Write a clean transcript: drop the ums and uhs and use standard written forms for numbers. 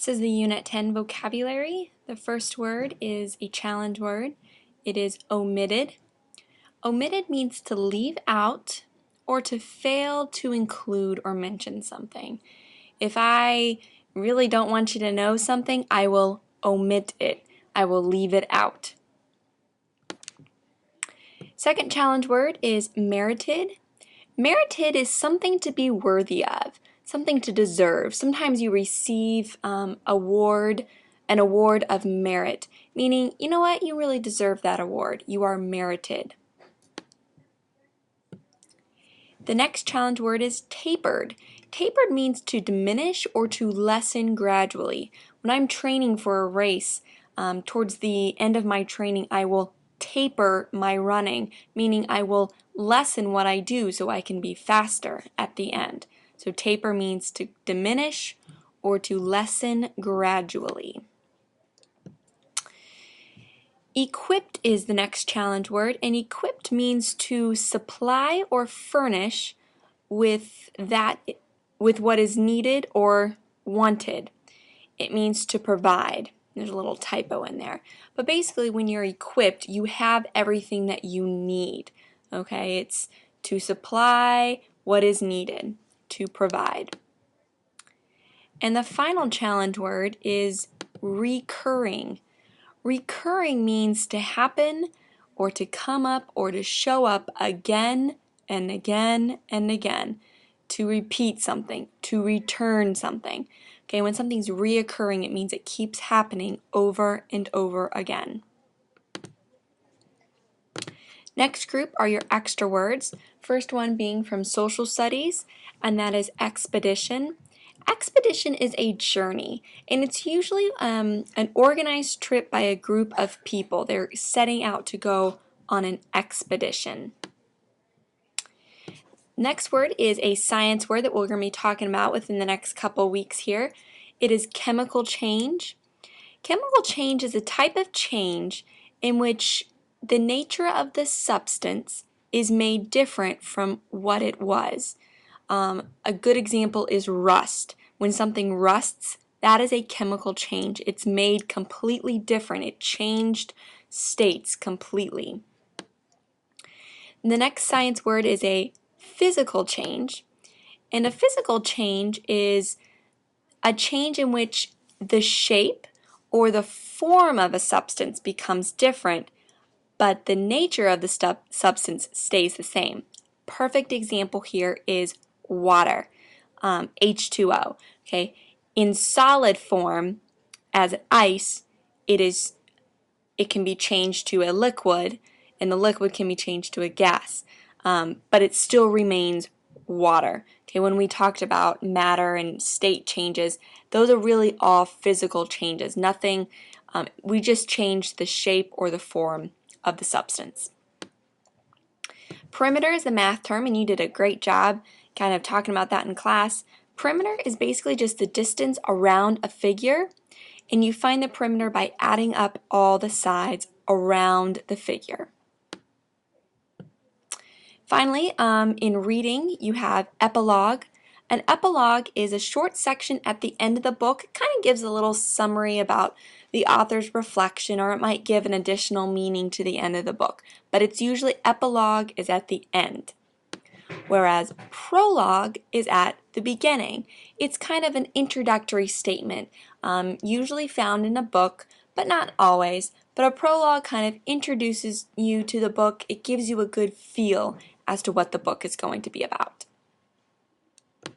This is the Unit 10 vocabulary. The first word is a challenge word. It is omitted. Omitted means to leave out or to fail to include or mention something. If I really don't want you to know something, I will omit it. I will leave it out. Second challenge word is merited. Merited is something to be worthy of, something to deserve. Sometimes you receive an award of merit, meaning, you know what, you really deserve that award. You are merited. The next challenge word is tapered. Tapered means to diminish or to lessen gradually. When I'm training for a race, towards the end of my training, I will taper my running, meaning I will lessen what I do so I can be faster at the end. So taper means to diminish or to lessen gradually. Equipped is the next challenge word, and equipped means to supply or furnish with what is needed or wanted. It means to provide. There's a little typo in there. But basically when you're equipped, you have everything that you need. Okay, it's to supply what is needed, to provide. And the final challenge word is recurring. Recurring means to happen or to come up or to show up again and again and again. To repeat something, to return something. Okay, when something's reoccurring, it means it keeps happening over and over again. Next group are your extra words. First one being from social studies, and that is expedition. Expedition is a journey, and it's usually an organized trip by a group of people. They're setting out to go on an expedition. Next word is a science word that we're going to be talking about within the next couple weeks here. It is chemical change. Chemical change is a type of change in which the nature of the substance is made different from what it was. A good example is rust. When something rusts, that is a chemical change. It's made completely different. It changed states completely. The next science word is a physical change, and a physical change is a change in which the shape or the form of a substance becomes different, but the nature of the substance stays the same. Perfect example here is water, H2O. Okay, in solid form as ice, it can be changed to a liquid, and the liquid can be changed to a gas, but it still remains water. Okay, when we talked about matter and state changes, those are really all physical changes. Nothing, we just changed the shape or the form of the substance. Perimeter is a math term, and you did a great job kind of talking about that in class. Perimeter is basically just the distance around a figure, and you find the perimeter by adding up all the sides around the figure. Finally, in reading, you have epilogue. An epilogue is a short section at the end of the book. It kind of gives a little summary about the author's reflection, or it might give an additional meaning to the end of the book. But it's usually epilogue is at the end, whereas prologue is at the beginning. It's kind of an introductory statement, usually found in a book, but not always. But a prologue kind of introduces you to the book. It gives you a good feel as to what the book is going to be about.